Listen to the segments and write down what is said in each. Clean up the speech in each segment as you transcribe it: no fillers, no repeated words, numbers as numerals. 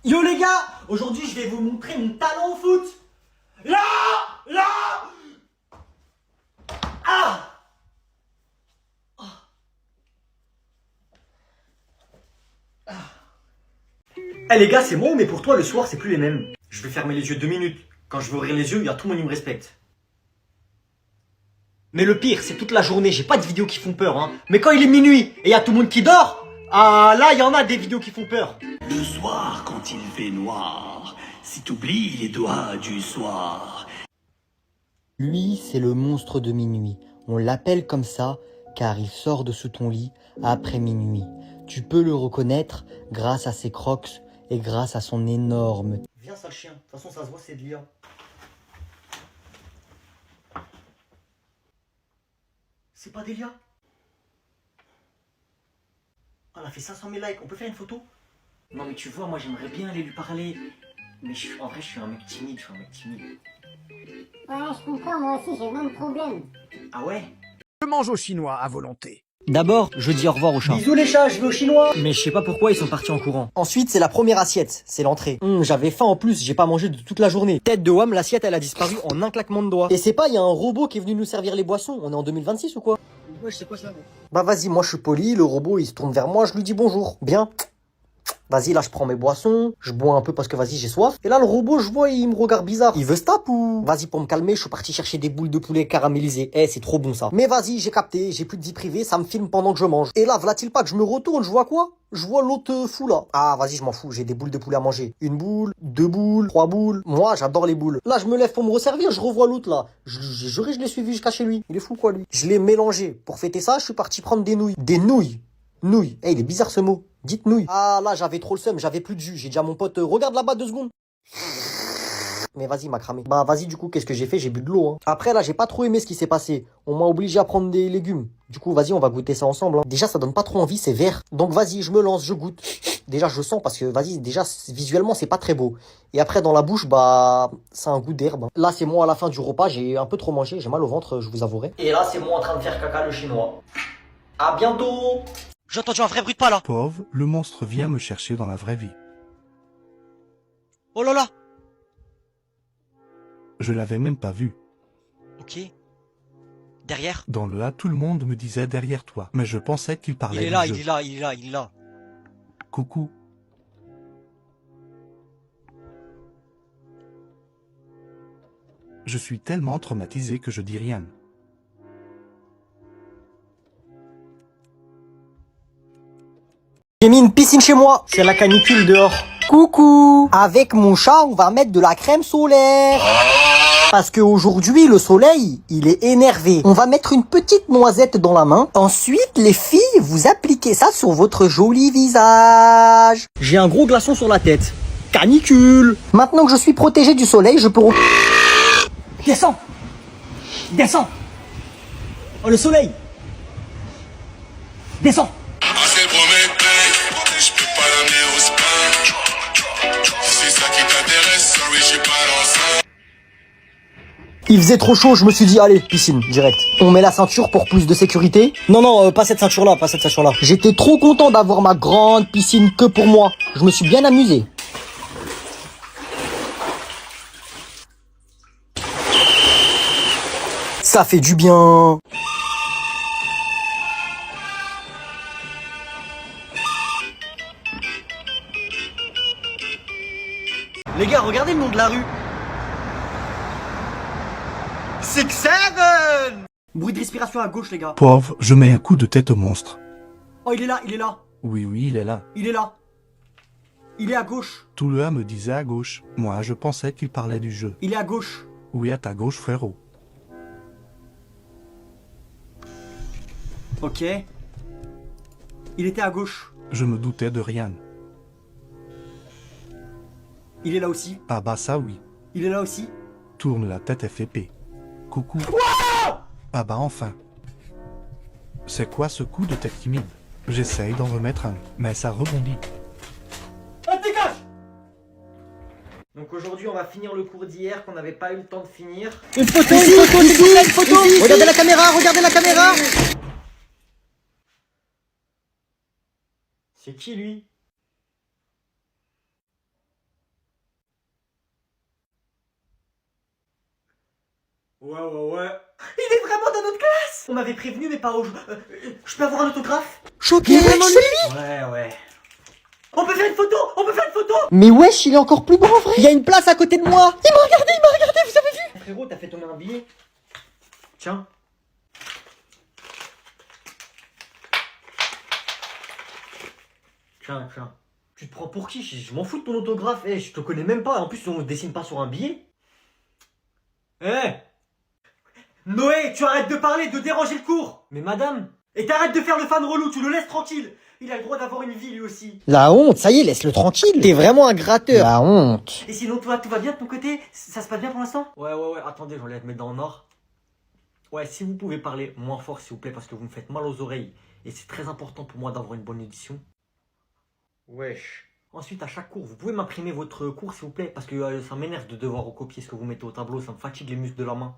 Yo les gars, aujourd'hui je vais vous montrer mon talent au foot. Là. Ah. Eh les gars, c'est bon, mais pour toi le soir c'est plus les mêmes. Je vais fermer les yeux 2 minutes. Quand je vais ouvrir les yeux, il y a tout le monde qui me respecte. Mais le pire, c'est toute la journée, j'ai pas de vidéos qui font peur, hein. Mais quand il est minuit et il y a tout le monde qui dort, ah là, il y en a des vidéos qui font peur. Le soir, quand il fait noir, si t'oublies les doigts du soir. Lui, c'est le monstre de minuit. On l'appelle comme ça car il sort de sous ton lit après minuit. Tu peux le reconnaître grâce à ses crocs et grâce à son énorme... Viens sale chien, de toute façon ça se voit, c'est de l'IA. C'est pas Delia. Elle a fait 500 000 likes, on peut faire une photo? Non mais tu vois, moi j'aimerais bien aller lui parler. Mais en vrai je suis un mec timide, Ouais, je comprends, moi aussi j'ai le même problème. Ah ouais? Je mange au chinois à volonté. D'abord, je dis au revoir aux chats. Bisous les chats, je vais au chinois. Mais je sais pas pourquoi ils sont partis en courant. Ensuite, c'est la première assiette, c'est l'entrée. J'avais faim en plus, j'ai pas mangé de toute la journée. Tête de Wham, l'assiette elle a disparu en un claquement de doigts. Et c'est pas, il y a un robot qui est venu nous servir les boissons, on est en 2026 ou quoi? Ouais, je sais quoi ça? Bah vas-y, moi je suis poli, le robot il se tourne vers moi, je lui dis bonjour. Bien. Vas-y, là je prends mes boissons, je bois un peu parce que vas-y j'ai soif. Et là le robot, je vois, il me regarde bizarre. Il veut se taper ou... Vas-y, pour me calmer, je suis parti chercher des boules de poulet caramélisées. Eh, c'est trop bon ça. Mais vas-y, j'ai capté, j'ai plus de vie privée, ça me filme pendant que je mange. Et là, v'là-t-il pas que je me retourne, je vois quoi? Je vois l'autre fou là. Ah, vas-y, je m'en fous, j'ai des boules de poulet à manger. 1 boule, 2 boules, 3 boules. Moi, j'adore les boules. Là, je me lève pour me resservir, je revois l'autre là. J'ai juré, je l'ai suivi jusqu'à chez lui. Il est fou quoi lui? Je l'ai mélangé. Pour fêter ça, je suis parti prendre des nouilles. Des nouilles. Nouilles. Eh, il est bizarre ce mot. Dites nouilles. Ah là, j'avais trop le seum, j'avais plus de jus. J'ai dit à mon pote, regarde là-bas 2 secondes. Mais vas-y, il m'a cramé. Bah vas-y, du coup, qu'est-ce que j'ai fait? J'ai bu de l'eau. Hein. Après, là, j'ai pas trop aimé ce qui s'est passé. On m'a obligé à prendre des légumes. Du coup, vas-y, on va goûter ça ensemble. Hein. Déjà, ça donne pas trop envie, c'est vert. Donc vas-y, je me lance, je goûte. Déjà, je sens parce que, vas-y, déjà, visuellement, c'est pas très beau. Et après, dans la bouche, bah, c'est un goût d'herbe. Là, c'est moi à la fin du repas, j'ai un peu trop mangé, j'ai mal au ventre, je vous avouerai. Et là, c'est moi en train de faire caca le chinois. À bientôt. J'ai entendu un vrai bruit de pas là. Pauvre, le monstre vient me chercher dans la vraie vie. Oh là là. Je l'avais même pas vu. Ok. Derrière. Dans le A, tout le monde me disait derrière toi. Mais je pensais qu'il parlait du jeu. il est là. Coucou. Je suis tellement traumatisé que je dis rien. J'ai mis une piscine chez moi. C'est la canicule dehors. Coucou. Avec mon chat, on va mettre de la crème solaire. Parce qu'aujourd'hui, le soleil, il est énervé. On va mettre une petite noisette dans la main. Ensuite, les filles, vous appliquez ça sur votre joli visage. J'ai un gros glaçon sur la tête. Canicule. Maintenant que je suis protégé du soleil, je peux... Descends. Descends. Oh, le soleil. Descends. C'est Prométhée, je peux pas l'amener au spa. Si c'est ça qui t'intéresse, sorry, je suis pas dans ça. Il faisait trop chaud, je me suis dit, allez, piscine, direct. On met la ceinture pour plus de sécurité. Non, pas cette ceinture-là, pas cette ceinture-là. J'étais trop content d'avoir ma grande piscine que pour moi. Je me suis bien amusé. Ça fait du bien. Les gars, regardez le nom de la rue. 6-7. Bruit de respiration à gauche, les gars. Pauvre, je mets un coup de tête au monstre. Oh, il est là. Oui, il est là. Il est là. Il est à gauche. Tout le A me disait à gauche. Moi, je pensais qu'il parlait du jeu. Il est à gauche. Oui, à ta gauche, frérot. Ok. Il était à gauche. Je me doutais de rien. Il est là aussi. Ah bah ça oui. Il est là aussi. Tourne la tête FP. Coucou. Ah bah enfin. C'est quoi ce coup de tête timide? J'essaye d'en remettre un, mais ça rebondit. Ah, dégage! Donc aujourd'hui, on va finir le cours d'hier qu'on n'avait pas eu le temps de finir. Une photo, une photo. Regardez la caméra. C'est qui lui? Ouais. Il est vraiment dans notre classe. On m'avait prévenu, mais pas au... je peux avoir un autographe? Choqué, vraiment lui? Ouais. On peut faire une photo. Mais wesh, il est encore plus beau en vrai. Il y a une place à côté de moi. Il m'a regardé, vous avez vu? Frérot, t'as fait tomber un billet. Tiens. Tiens. Tu te prends pour qui? Je m'en fous de ton autographe. Je te connais même pas. En plus, on ne dessine pas sur un billet. Noé, tu arrêtes de parler, de déranger le cours. Mais madame. Et t'arrêtes de faire le fan relou, tu le laisses tranquille. Il a le droit d'avoir une vie lui aussi. La honte, ça y est, laisse-le tranquille. T'es vraiment un gratteur. La honte. Et sinon, toi, tout va bien de ton côté? Ça se passe bien pour l'instant? Ouais. Attendez, j'enlève mes dents en or. Ouais, si vous pouvez parler moins fort, s'il vous plaît, parce que vous me faites mal aux oreilles. Et c'est très important pour moi d'avoir une bonne audition. Wesh. Ensuite, à chaque cours, vous pouvez m'imprimer votre cours, s'il vous plaît, parce que ça m'énerve de devoir recopier ce que vous mettez au tableau, ça me fatigue les muscles de la main.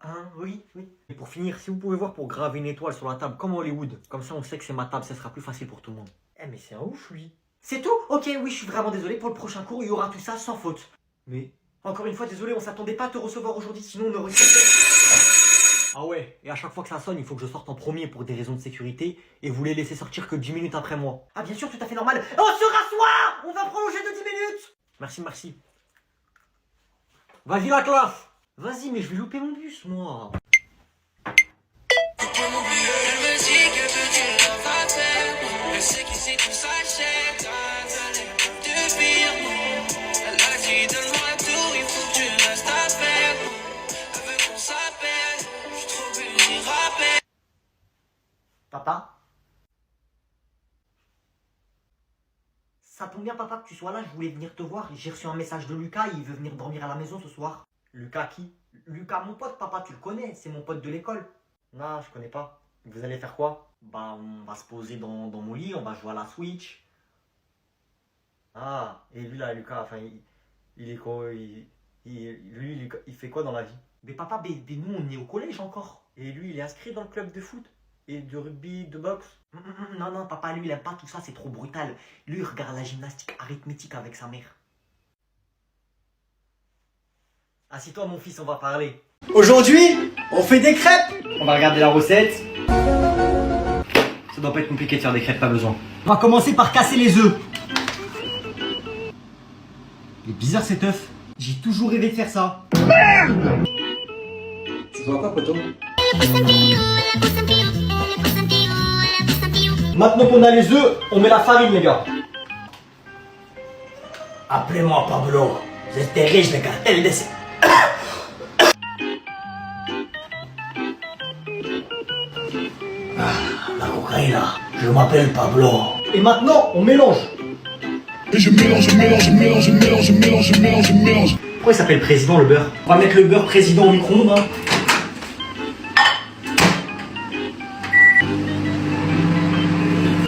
Hein, oui. Et pour finir, si vous pouvez voir pour graver une étoile sur la table, comme Hollywood, comme ça on sait que c'est ma table, ça sera plus facile pour tout le monde. Mais c'est un ouf, lui. C'est tout? Ok, oui, je suis vraiment désolé, pour le prochain cours, il y aura tout ça sans faute. Mais, encore une fois, désolé, on s'attendait pas à te recevoir aujourd'hui, sinon on aurait... Ah ouais, et à chaque fois que ça sonne, il faut que je sorte en premier pour des raisons de sécurité, et vous les laissez sortir que 10 minutes après moi. Ah bien sûr, tout à fait normal. On se rassoit! On va prolonger de 10 minutes! Merci. Vas-y la classe! Vas-y, mais je vais louper mon bus, moi. Papa? Ça tombe bien, papa, que tu sois là, je voulais venir te voir. J'ai reçu un message de Lucas, il veut venir dormir à la maison ce soir. Lucas qui? Lucas, mon pote, papa, tu le connais, c'est mon pote de l'école. Non, je connais pas. Vous allez faire quoi? Bah, on va se poser dans mon lit, on va jouer à la Switch. Ah, et lui là, Lucas, enfin, il est quoi? Lui, il fait quoi dans la vie? Mais papa, nous, on est au collège encore. Et lui, il est inscrit dans le club de foot. Et de rugby, de boxe. Non, papa, lui, il aime pas tout ça, c'est trop brutal. Lui, il regarde la gymnastique arithmétique avec sa mère. Assis-toi, mon fils, on va parler. Aujourd'hui, on fait des crêpes. On va regarder la recette. Ça doit pas être compliqué de faire des crêpes, pas besoin. On va commencer par casser les œufs. Il est bizarre cet œuf. J'ai toujours rêvé de faire ça. Merde! Tu vois quoi, poteau? Maintenant qu'on a les œufs, on met la farine, les gars. Appelez-moi Pablo. J'étais riche, les cartels de... La cocaïne, là. Je m'appelle Pablo. Et maintenant, on mélange. Et je mélange. Pourquoi il s'appelle président, le beurre? On va mettre le beurre président au micro-ondes, hein.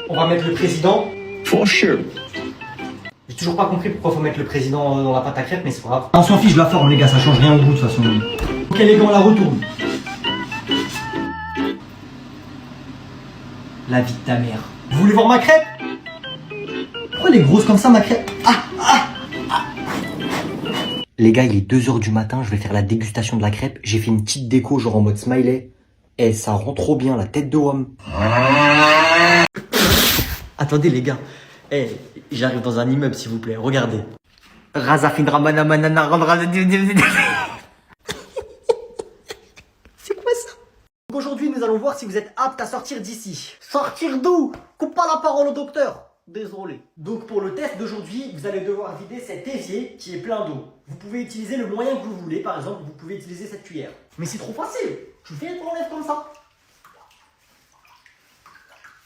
On va mettre le président. For sure. J'ai toujours pas compris pourquoi faut mettre le président dans la pâte à crêpes, mais c'est pas grave. On s'en fiche de la forme, les gars, ça change rien au goût de toute façon. Ok, les gars, on la retourne. La vie de ta mère. Vous voulez voir ma crêpe? Pourquoi elle est grosse comme ça, ma crêpe? Les gars, il est 2h du matin, je vais faire la dégustation de la crêpe. J'ai fait une petite déco, genre en mode smiley. Et ça rend trop bien, la tête de homme. Attendez, les gars. J'arrive dans un immeuble, s'il vous plaît. Regardez. Razafindra manana C'est quoi ça? Donc aujourd'hui, nous allons voir si vous êtes apte à sortir d'ici. Sortir d'où? Coupe pas la parole au docteur. Désolé. Donc pour le test d'aujourd'hui, vous allez devoir vider cet évier qui est plein d'eau. Vous pouvez utiliser le moyen que vous voulez. Par exemple, vous pouvez utiliser cette cuillère. Mais c'est trop facile. Tu fais et tu l'enlèves comme ça.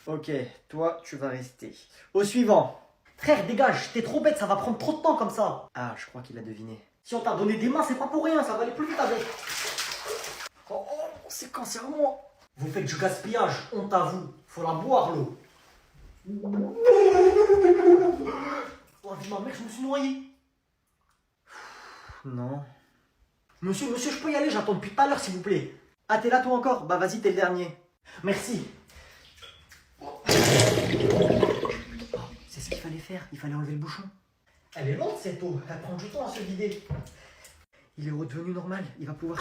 Ok, toi, tu vas rester. Au suivant. Frère, dégage, t'es trop bête, ça va prendre trop de temps comme ça. Ah, je crois qu'il a deviné. Si on t'a donné des mains, c'est pas pour rien, ça va aller plus vite avec. Oh, c'est cancereux. Vous faites du gaspillage, honte à vous. Faut la boire, l'eau. Oh, vie ma mère, je me suis noyé. Non. Monsieur, je peux y aller, j'attends depuis tout à l'heure, s'il vous plaît. Ah, t'es là toi encore? Bah vas-y, t'es le dernier. Merci. C'est ce qu'il fallait faire, il fallait enlever le bouchon. Elle est longue cette eau, elle prend du temps à se vider. Il est redevenu normal, il va pouvoir...